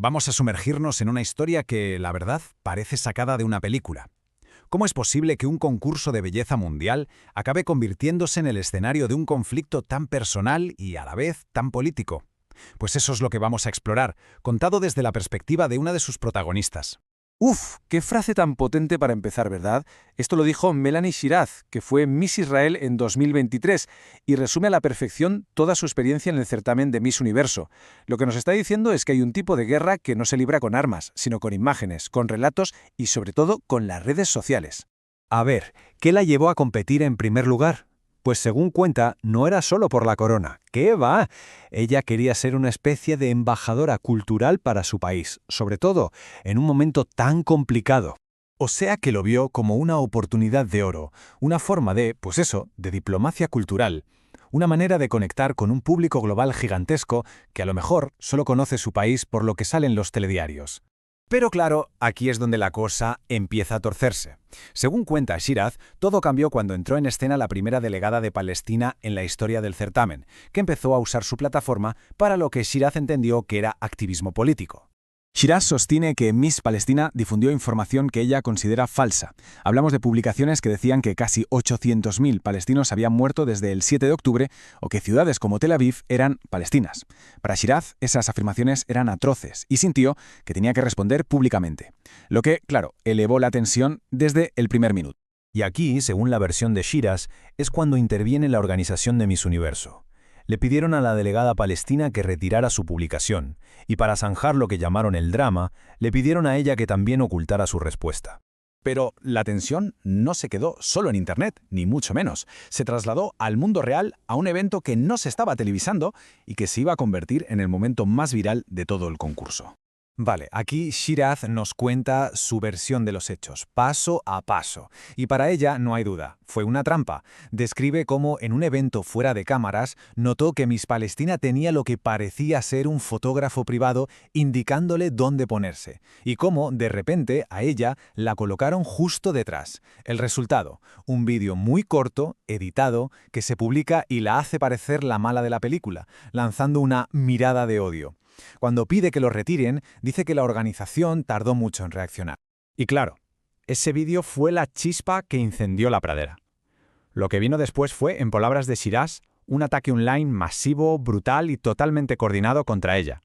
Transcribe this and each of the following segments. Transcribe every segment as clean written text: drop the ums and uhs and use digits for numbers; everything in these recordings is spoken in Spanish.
Vamos a sumergirnos en una historia que, la verdad, parece sacada de una película. ¿Cómo es posible que un concurso de belleza mundial acabe convirtiéndose en el escenario de un conflicto tan personal y, a la vez, tan político? Pues eso es lo que vamos a explorar, contado desde la perspectiva de una de sus protagonistas. Uf, qué frase tan potente para empezar, ¿verdad? Esto lo dijo Melanie Shiraz, que fue Miss Israel en 2023, y resume a la perfección toda su experiencia en el certamen de Miss Universo. Lo que nos está diciendo es que hay un tipo de guerra que no se libra con armas, sino con imágenes, con relatos y sobre todo con las redes sociales. A ver, ¿qué la llevó a competir en primer lugar? Pues según cuenta, no era solo por la corona. ¿Qué va? Ella quería ser una especie de embajadora cultural para su país, sobre todo en un momento tan complicado. O sea que lo vio como una oportunidad de oro, una forma de, pues eso, de diplomacia cultural, una manera de conectar con un público global gigantesco que a lo mejor solo conoce su país por lo que sale en los telediarios. Pero claro, aquí es donde la cosa empieza a torcerse. Según cuenta Shiraz, todo cambió cuando entró en escena la primera delegada de Palestina en la historia del certamen, que empezó a usar su plataforma para lo que Shiraz entendió que era activismo político. Shiraz sostiene que Miss Palestina difundió información que ella considera falsa. Hablamos de publicaciones que decían que casi 800.000 palestinos habían muerto desde el 7 de octubre o que ciudades como Tel Aviv eran palestinas. Para Shiraz, esas afirmaciones eran atroces y sintió que tenía que responder públicamente. Lo que, claro, elevó la tensión desde el primer minuto. Y aquí, según la versión de Shiraz, es cuando interviene la organización de Miss Universo. Le pidieron a la delegada palestina que retirara su publicación, y para zanjar lo que llamaron el drama, le pidieron a ella que también ocultara su respuesta. Pero la tensión no se quedó solo en Internet, ni mucho menos. Se trasladó al mundo real, a un evento que no se estaba televisando y que se iba a convertir en el momento más viral de todo el concurso. Vale, aquí Shiraz nos cuenta su versión de los hechos, paso a paso. Y para ella no hay duda, fue una trampa. Describe cómo en un evento fuera de cámaras notó que Miss Palestina tenía lo que parecía ser un fotógrafo privado indicándole dónde ponerse. Y cómo, de repente, a ella la colocaron justo detrás. El resultado, un vídeo muy corto, editado, que se publica y la hace parecer la mala de la película, lanzando una mirada de odio. Cuando pide que lo retiren, dice que la organización tardó mucho en reaccionar. Y claro, ese vídeo fue la chispa que incendió la pradera. Lo que vino después fue, en palabras de Shiraz, un ataque online masivo, brutal y totalmente coordinado contra ella.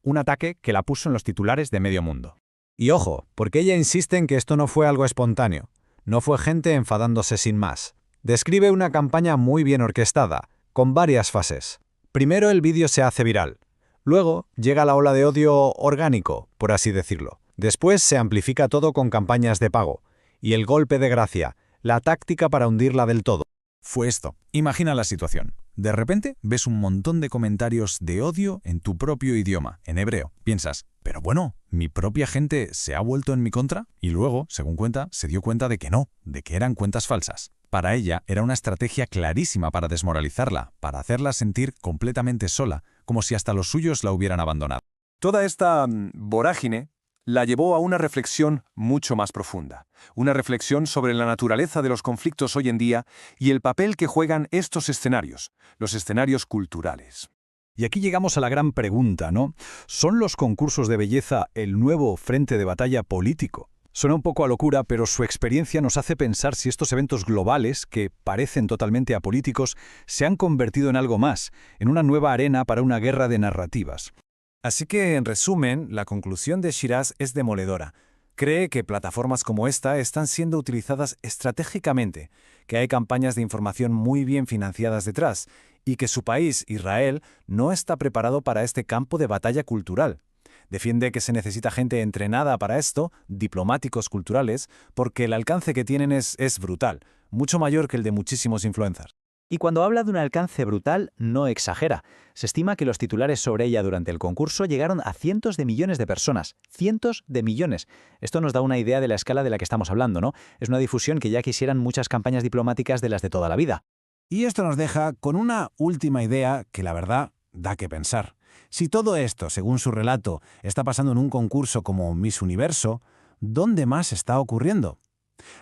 Un ataque que la puso en los titulares de medio mundo. Y ojo, porque ella insiste en que esto no fue algo espontáneo. No fue gente enfadándose sin más. Describe una campaña muy bien orquestada, con varias fases. Primero el vídeo se hace viral. Luego llega la ola de odio orgánico, por así decirlo. Después se amplifica todo con campañas de pago. Y el golpe de gracia, la táctica para hundirla del todo. Fue esto. Imagina la situación. De repente ves un montón de comentarios de odio en tu propio idioma, en hebreo. Piensas, pero bueno, ¿mi propia gente se ha vuelto en mi contra? Y luego, según cuenta, se dio cuenta de que no, de que eran cuentas falsas. Para ella era una estrategia clarísima para desmoralizarla, para hacerla sentir completamente sola, como si hasta los suyos la hubieran abandonado. Toda esta vorágine la llevó a una reflexión mucho más profunda. Una reflexión sobre la naturaleza de los conflictos hoy en día y el papel que juegan estos escenarios, los escenarios culturales. Y aquí llegamos a la gran pregunta, ¿no? ¿Son los concursos de belleza el nuevo frente de batalla político? Suena un poco a locura, pero su experiencia nos hace pensar si estos eventos globales, que parecen totalmente apolíticos, se han convertido en algo más, en una nueva arena para una guerra de narrativas. Así que, en resumen, la conclusión de Shiraz es demoledora. Cree que plataformas como esta están siendo utilizadas estratégicamente, que hay campañas de información muy bien financiadas detrás, y que su país, Israel, no está preparado para este campo de batalla cultural. Defiende que se necesita gente entrenada para esto, diplomáticos culturales, porque el alcance que tienen es brutal, mucho mayor que el de muchísimos influencers. Y cuando habla de un alcance brutal, no exagera. Se estima que los titulares sobre ella durante el concurso llegaron a cientos de millones de personas. ¡Cientos de millones! Esto nos da una idea de la escala de la que estamos hablando, ¿no? Es una difusión que ya quisieran muchas campañas diplomáticas de las de toda la vida. Y esto nos deja con una última idea que, la verdad, da que pensar. Si todo esto, según su relato, está pasando en un concurso como Miss Universo, ¿dónde más está ocurriendo?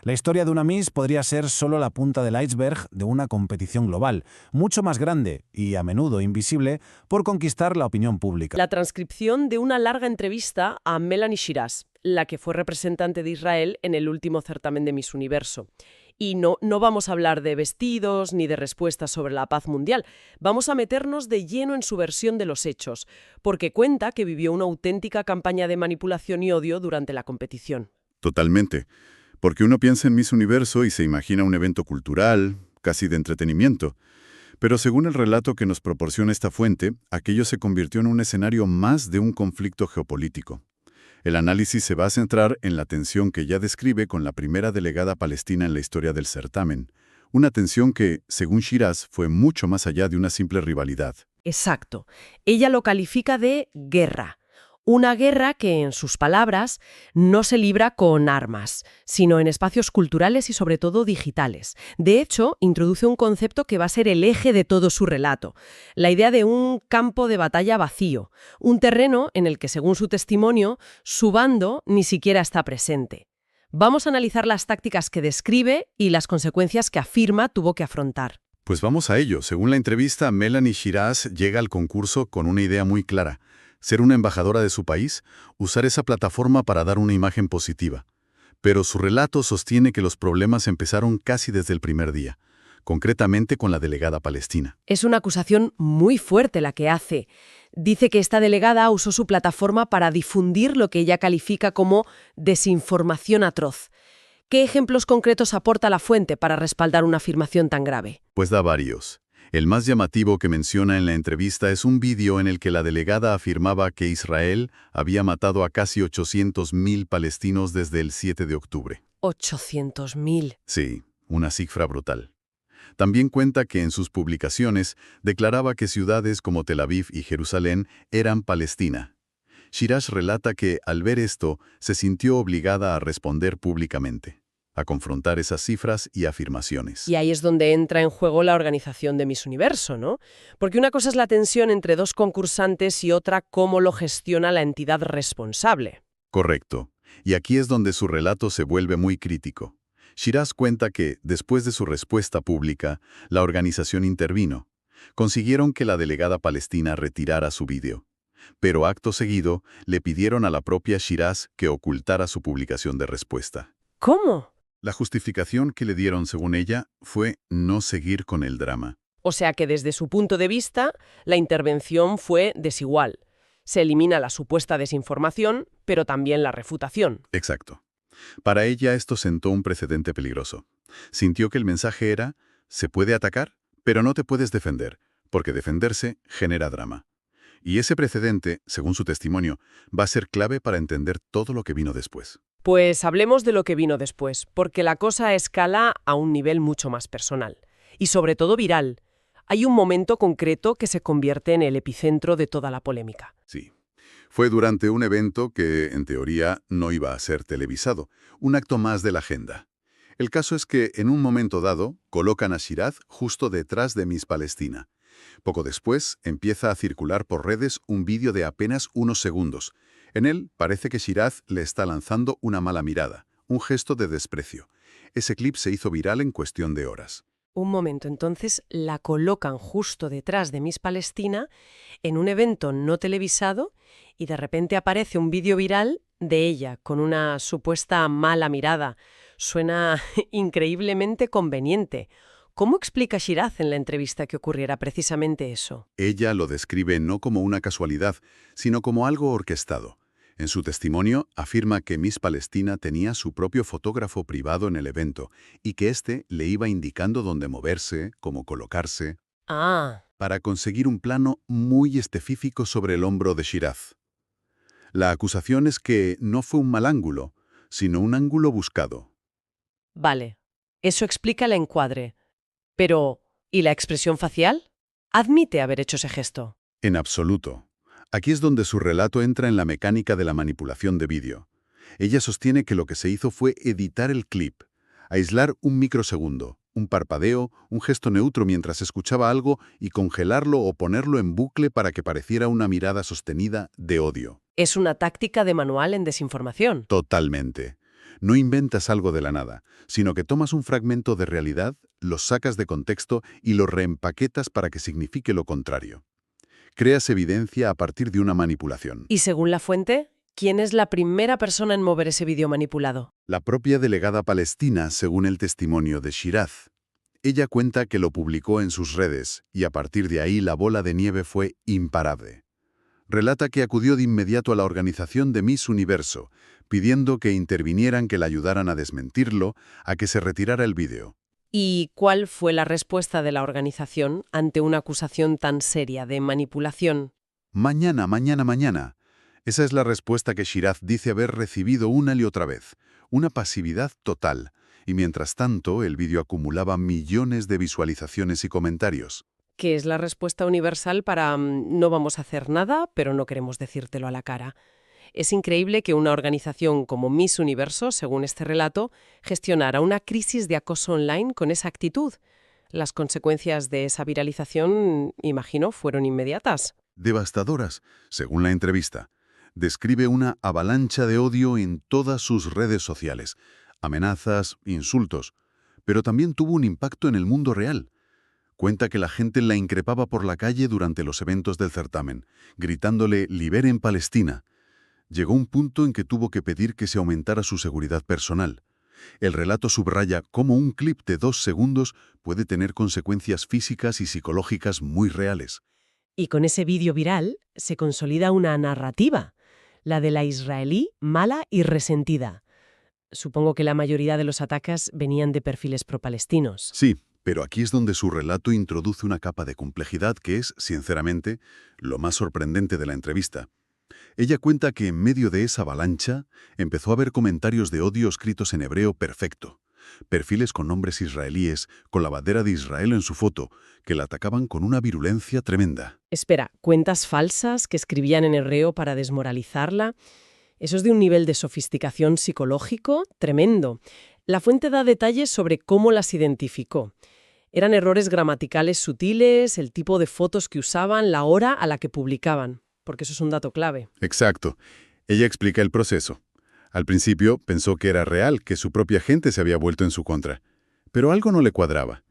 La historia de una Miss podría ser solo la punta del iceberg de una competición global, mucho más grande y a menudo invisible, por conquistar la opinión pública. La transcripción de una larga entrevista a Melanie Shiraz, la que fue representante de Israel en el último certamen de Miss Universo. Y no vamos a hablar de vestidos ni de respuestas sobre la paz mundial. Vamos a meternos de lleno en su versión de los hechos, porque cuenta que vivió una auténtica campaña de manipulación y odio durante la competición. Totalmente. Porque uno piensa en Miss Universo y se imagina un evento cultural, casi de entretenimiento. Pero según el relato que nos proporciona esta fuente, aquello se convirtió en un escenario más de un conflicto geopolítico. El análisis se va a centrar en la tensión que ya describe con la primera delegada palestina en la historia del certamen. Una tensión que, según Shiraz, fue mucho más allá de una simple rivalidad. Exacto. Ella lo califica de guerra. Una guerra que, en sus palabras, no se libra con armas, sino en espacios culturales y sobre todo digitales. De hecho, introduce un concepto que va a ser el eje de todo su relato, la idea de un campo de batalla vacío, un terreno en el que, según su testimonio, su bando ni siquiera está presente. Vamos a analizar las tácticas que describe y las consecuencias que afirma tuvo que afrontar. Pues vamos a ello. Según la entrevista, Melanie Shiraz llega al concurso con una idea muy clara: ser una embajadora de su país, usar esa plataforma para dar una imagen positiva. Pero su relato sostiene que los problemas empezaron casi desde el primer día, concretamente con la delegada palestina. Es una acusación muy fuerte la que hace. Dice que esta delegada usó su plataforma para difundir lo que ella califica como desinformación atroz. ¿Qué ejemplos concretos aporta la fuente para respaldar una afirmación tan grave? Pues da varios. El más llamativo que menciona en la entrevista es un vídeo en el que la delegada afirmaba que Israel había matado a casi 800.000 palestinos desde el 7 de octubre. 800.000. Sí, una cifra brutal. También cuenta que en sus publicaciones declaraba que ciudades como Tel Aviv y Jerusalén eran Palestina. Shiraz relata que, al ver esto, se sintió obligada a responder públicamente, a confrontar esas cifras y afirmaciones. Y ahí es donde entra en juego la organización de Miss Universo, ¿no? Porque una cosa es la tensión entre dos concursantes y otra cómo lo gestiona la entidad responsable. Correcto. Y aquí es donde su relato se vuelve muy crítico. Shiraz cuenta que, después de su respuesta pública, la organización intervino. Consiguieron que la delegada palestina retirara su vídeo. Pero acto seguido, le pidieron a la propia Shiraz que ocultara su publicación de respuesta. ¿Cómo? La justificación que le dieron, según ella, fue no seguir con el drama. O sea que desde su punto de vista, la intervención fue desigual. Se elimina la supuesta desinformación, pero también la refutación. Exacto. Para ella esto sentó un precedente peligroso. Sintió que el mensaje era: se puede atacar, pero no te puedes defender, porque defenderse genera drama. Y ese precedente, según su testimonio, va a ser clave para entender todo lo que vino después. Pues hablemos de lo que vino después, porque la cosa escala a un nivel mucho más personal. Y sobre todo viral. Hay un momento concreto que se convierte en el epicentro de toda la polémica. Sí. Fue durante un evento que, en teoría, no iba a ser televisado, un acto más de la agenda. El caso es que, en un momento dado, colocan a Shiraz justo detrás de Miss Palestina. Poco después, empieza a circular por redes un vídeo de apenas unos segundos. En él parece que Shiraz le está lanzando una mala mirada, un gesto de desprecio. Ese clip se hizo viral en cuestión de horas. Un momento, entonces la colocan justo detrás de Miss Palestina en un evento no televisado y de repente aparece un vídeo viral de ella con una supuesta mala mirada. Suena increíblemente conveniente. ¿Cómo explica Shiraz en la entrevista que ocurriera precisamente eso? Ella lo describe no como una casualidad, sino como algo orquestado. En su testimonio afirma que Miss Palestina tenía su propio fotógrafo privado en el evento y que éste le iba indicando dónde moverse, cómo colocarse, para conseguir un plano muy específico sobre el hombro de Shiraz. La acusación es que no fue un mal ángulo, sino un ángulo buscado. Vale, eso explica el encuadre. Pero, ¿y la expresión facial? ¿Admite haber hecho ese gesto? En absoluto. Aquí es donde su relato entra en la mecánica de la manipulación de vídeo. Ella sostiene que lo que se hizo fue editar el clip, aislar un microsegundo, un parpadeo, un gesto neutro mientras escuchaba algo y congelarlo o ponerlo en bucle para que pareciera una mirada sostenida de odio. Es una táctica de manual en desinformación. Totalmente. No inventas algo de la nada, sino que tomas un fragmento de realidad, lo sacas de contexto y lo reempaquetas para que signifique lo contrario. Creas evidencia a partir de una manipulación. Y según la fuente, ¿quién es la primera persona en mover ese vídeo manipulado? La propia delegada palestina, según el testimonio de Shiraz. Ella cuenta que lo publicó en sus redes y a partir de ahí la bola de nieve fue imparable. Relata que acudió de inmediato a la organización de Miss Universo, pidiendo que intervinieran, que la ayudaran a desmentirlo, a que se retirara el vídeo. ¿Y cuál fue la respuesta de la organización ante una acusación tan seria de manipulación? Mañana, mañana, mañana. Esa es la respuesta que Shiraz dice haber recibido una y otra vez. Una pasividad total. Y mientras tanto, el vídeo acumulaba millones de visualizaciones y comentarios. Que es la respuesta universal para no vamos a hacer nada, pero no queremos decírtelo a la cara. Es increíble que una organización como Miss Universo, según este relato, gestionara una crisis de acoso online con esa actitud. Las consecuencias de esa viralización, imagino, fueron inmediatas. Devastadoras, según la entrevista. Describe una avalancha de odio en todas sus redes sociales. Amenazas, insultos. Pero también tuvo un impacto en el mundo real. Cuenta que la gente la increpaba por la calle durante los eventos del certamen, gritándole «Liberen Palestina». Llegó un punto en que tuvo que pedir que se aumentara su seguridad personal. El relato subraya cómo un clip de 2 segundos puede tener consecuencias físicas y psicológicas muy reales. Y con ese vídeo viral se consolida una narrativa, la de la israelí mala y resentida. Supongo que la mayoría de los ataques venían de perfiles pro-palestinos. Sí, pero aquí es donde su relato introduce una capa de complejidad que es, sinceramente, lo más sorprendente de la entrevista. Ella cuenta que en medio de esa avalancha empezó a haber comentarios de odio escritos en hebreo perfecto, perfiles con nombres israelíes, con la bandera de Israel en su foto, que la atacaban con una virulencia tremenda. Espera, ¿cuentas falsas que escribían en hebreo para desmoralizarla? Eso es de un nivel de sofisticación psicológico tremendo. La fuente da detalles sobre cómo las identificó. Eran errores gramaticales sutiles, el tipo de fotos que usaban, la hora a la que publicaban, porque eso es un dato clave. Exacto. Ella explica el proceso. Al principio pensó que era real, que su propia gente se había vuelto en su contra. Pero algo no le cuadraba.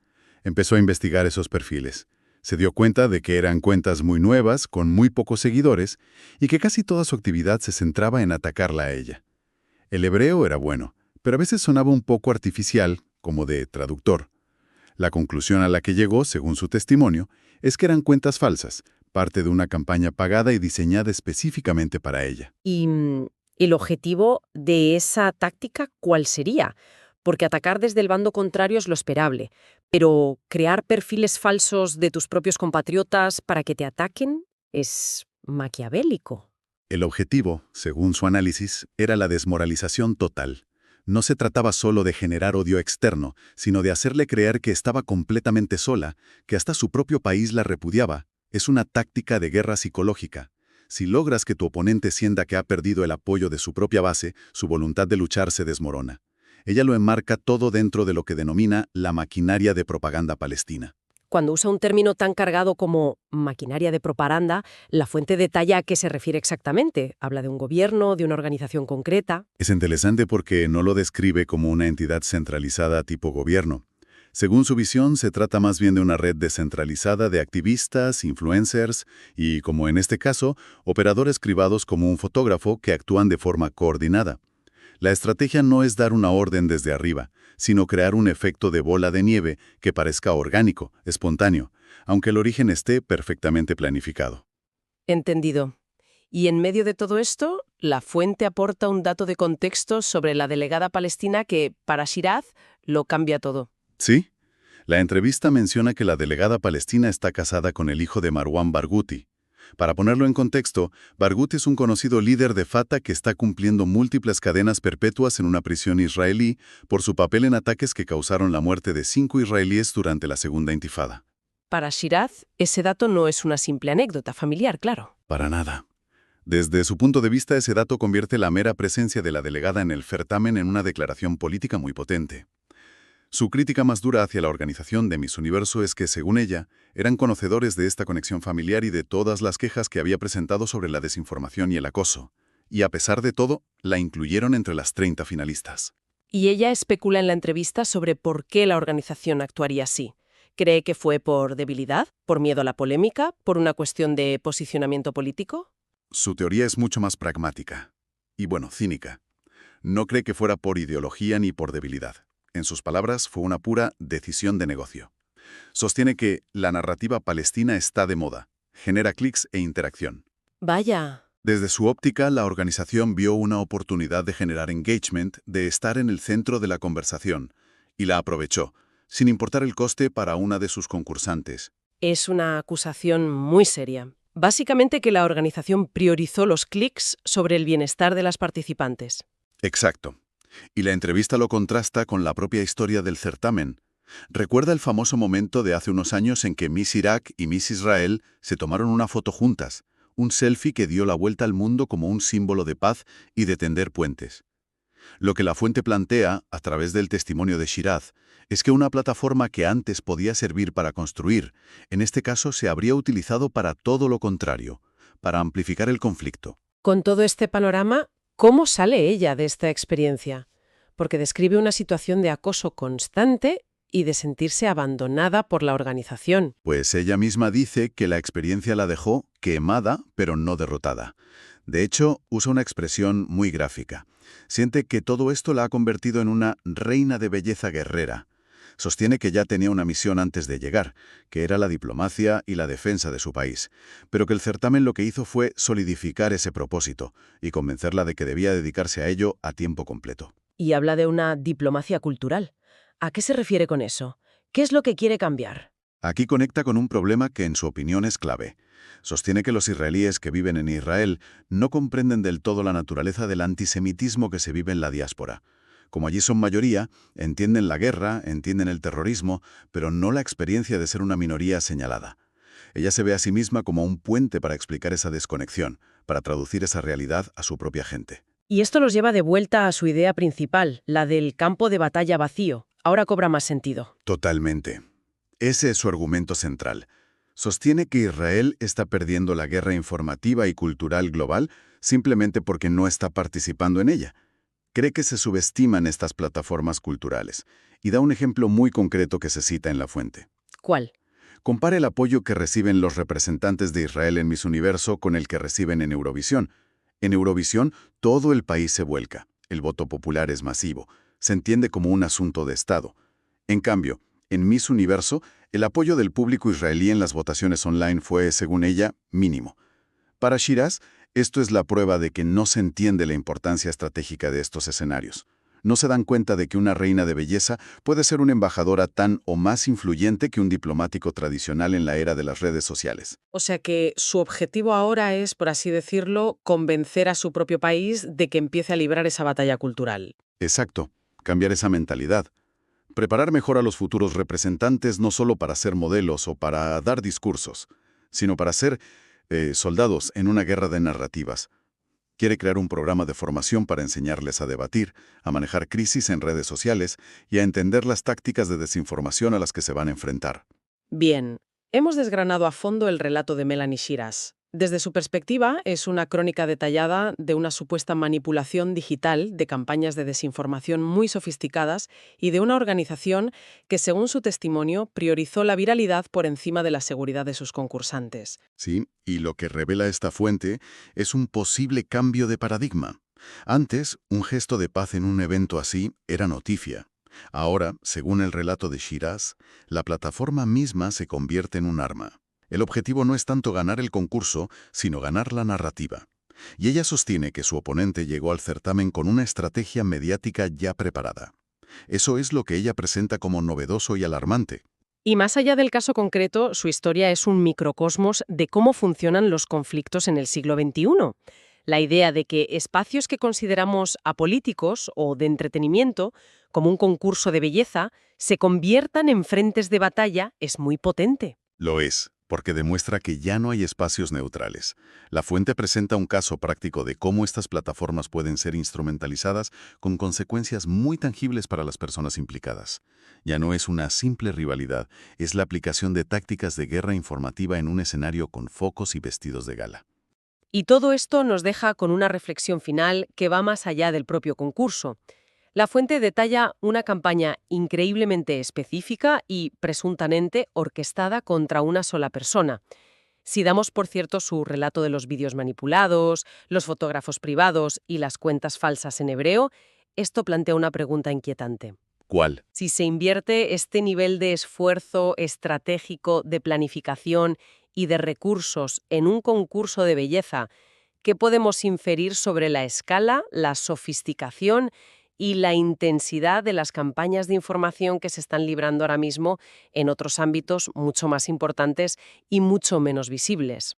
Empezó a investigar esos perfiles. Se dio cuenta de que eran cuentas muy nuevas, con muy pocos seguidores, y que casi toda su actividad se centraba en atacarla a ella. El hebreo era bueno, pero a veces sonaba un poco artificial, como de traductor. La conclusión a la que llegó, según su testimonio, es que eran cuentas falsas, parte de una campaña pagada y diseñada específicamente para ella. ¿Y el objetivo de esa táctica cuál sería? Porque atacar desde el bando contrario es lo esperable, pero crear perfiles falsos de tus propios compatriotas para que te ataquen es maquiavélico. El objetivo, según su análisis, era la desmoralización total. No se trataba solo de generar odio externo, sino de hacerle creer que estaba completamente sola, que hasta su propio país la repudiaba. Es una táctica de guerra psicológica. Si logras que tu oponente sienta que ha perdido el apoyo de su propia base, su voluntad de luchar se desmorona. Ella lo enmarca todo dentro de lo que denomina la maquinaria de propaganda palestina. Cuando usa un término tan cargado como maquinaria de propaganda, la fuente detalla a qué se refiere exactamente. Habla de un gobierno, de una organización concreta. Es interesante porque no lo describe como una entidad centralizada tipo gobierno. Según su visión, se trata más bien de una red descentralizada de activistas, influencers y, como en este caso, operadores privados como un fotógrafo que actúan de forma coordinada. La estrategia no es dar una orden desde arriba, sino crear un efecto de bola de nieve que parezca orgánico, espontáneo, aunque el origen esté perfectamente planificado. Entendido. Y en medio de todo esto, la fuente aporta un dato de contexto sobre la delegada palestina que, para Shiraz, lo cambia todo. ¿Sí? La entrevista menciona que la delegada palestina está casada con el hijo de Marwan Barghouti. Para ponerlo en contexto, Barghouti es un conocido líder de Fatah que está cumpliendo múltiples cadenas perpetuas en una prisión israelí por su papel en ataques que causaron la muerte de 5 israelíes durante la Segunda Intifada. Para Shiraz, ese dato no es una simple anécdota familiar, claro. Para nada. Desde su punto de vista, ese dato convierte la mera presencia de la delegada en el certamen en una declaración política muy potente. Su crítica más dura hacia la organización de Miss Universo es que, según ella, eran conocedores de esta conexión familiar y de todas las quejas que había presentado sobre la desinformación y el acoso. y a pesar de todo, la incluyeron entre las 30 finalistas. Y ella especula en la entrevista sobre por qué la organización actuaría así. ¿Cree que fue por debilidad, por miedo a la polémica, por una cuestión de posicionamiento político? Su teoría es mucho más pragmática y, bueno, cínica. No cree que fuera por ideología ni por debilidad. En sus palabras, fue una pura decisión de negocio. Sostiene que la narrativa palestina está de moda, genera clics e interacción. Vaya. Desde su óptica, la organización vio una oportunidad de generar engagement, de estar en el centro de la conversación, y la aprovechó, sin importar el coste para una de sus concursantes. Es una acusación muy seria. Básicamente que la organización priorizó los clics sobre el bienestar de las participantes. Exacto. Y la entrevista lo contrasta con la propia historia del certamen. Recuerda el famoso momento de hace unos años en que Miss Irak y Miss Israel se tomaron una foto juntas, un selfie que dio la vuelta al mundo como un símbolo de paz y de tender puentes. Lo que la fuente plantea, a través del testimonio de Shiraz, es que una plataforma que antes podía servir para construir, en este caso se habría utilizado para todo lo contrario, para amplificar el conflicto. Con todo este panorama, ¿cómo sale ella de esta experiencia? Porque describe una situación de acoso constante y de sentirse abandonada por la organización. Pues ella misma dice que la experiencia la dejó quemada, pero no derrotada. De hecho, usa una expresión muy gráfica. Siente que todo esto la ha convertido en una reina de belleza guerrera. Sostiene que ya tenía una misión antes de llegar, que era la diplomacia y la defensa de su país, pero que el certamen lo que hizo fue solidificar ese propósito y convencerla de que debía dedicarse a ello a tiempo completo. Y habla de una diplomacia cultural. ¿A qué se refiere con eso? ¿Qué es lo que quiere cambiar? Aquí conecta con un problema que en su opinión es clave. Sostiene que los israelíes que viven en Israel no comprenden del todo la naturaleza del antisemitismo que se vive en la diáspora. Como allí son mayoría, entienden la guerra, entienden el terrorismo, pero no la experiencia de ser una minoría señalada. Ella se ve a sí misma como un puente para explicar esa desconexión, para traducir esa realidad a su propia gente. Y esto los lleva de vuelta a su idea principal, la del campo de batalla vacío. Ahora cobra más sentido. Totalmente. Ese es su argumento central. Sostiene que Israel está perdiendo la guerra informativa y cultural global simplemente porque no está participando en ella. Cree que se subestiman estas plataformas culturales, y da un ejemplo muy concreto que se cita en la fuente. ¿Cuál? Compara el apoyo que reciben los representantes de Israel en Miss Universo con el que reciben en Eurovisión. En Eurovisión, todo el país se vuelca. El voto popular es masivo. Se entiende como un asunto de Estado. En cambio, en Miss Universo, el apoyo del público israelí en las votaciones online fue, según ella, mínimo. Para Shiraz, esto es la prueba de que no se entiende la importancia estratégica de estos escenarios. No se dan cuenta de que una reina de belleza puede ser una embajadora tan o más influyente que un diplomático tradicional en la era de las redes sociales. O sea que su objetivo ahora es, por así decirlo, convencer a su propio país de que empiece a librar esa batalla cultural. Exacto, cambiar esa mentalidad. Preparar mejor a los futuros representantes no solo para ser modelos o para dar discursos, sino para ser soldados en una guerra de narrativas. Quiere crear un programa de formación para enseñarles a debatir, a manejar crisis en redes sociales y a entender las tácticas de desinformación a las que se van a enfrentar. Bien, hemos desgranado a fondo el relato de Melanie Shiraz. Desde su perspectiva, es una crónica detallada de una supuesta manipulación digital de campañas de desinformación muy sofisticadas y de una organización que, según su testimonio, priorizó la viralidad por encima de la seguridad de sus concursantes. Sí, y lo que revela esta fuente es un posible cambio de paradigma. Antes, un gesto de paz en un evento así era noticia. Ahora, según el relato de Shiraz, la plataforma misma se convierte en un arma. El objetivo no es tanto ganar el concurso, sino ganar la narrativa. Y ella sostiene que su oponente llegó al certamen con una estrategia mediática ya preparada. Eso es lo que ella presenta como novedoso y alarmante. Y más allá del caso concreto, su historia es un microcosmos de cómo funcionan los conflictos en el siglo XXI. La idea de que espacios que consideramos apolíticos o de entretenimiento, como un concurso de belleza, se conviertan en frentes de batalla es muy potente. Lo es, porque demuestra que ya no hay espacios neutrales. La fuente presenta un caso práctico de cómo estas plataformas pueden ser instrumentalizadas con consecuencias muy tangibles para las personas implicadas. Ya no es una simple rivalidad, es la aplicación de tácticas de guerra informativa en un escenario con focos y vestidos de gala. Y todo esto nos deja con una reflexión final que va más allá del propio concurso. La fuente detalla una campaña increíblemente específica y presuntamente orquestada contra una sola persona. Si damos por cierto su relato de los vídeos manipulados, los fotógrafos privados y las cuentas falsas en hebreo, esto plantea una pregunta inquietante. ¿Cuál? Si se invierte este nivel de esfuerzo estratégico, de planificación y de recursos en un concurso de belleza, ¿qué podemos inferir sobre la escala, la sofisticación y la intensidad de las campañas de información que se están librando ahora mismo en otros ámbitos mucho más importantes y mucho menos visibles?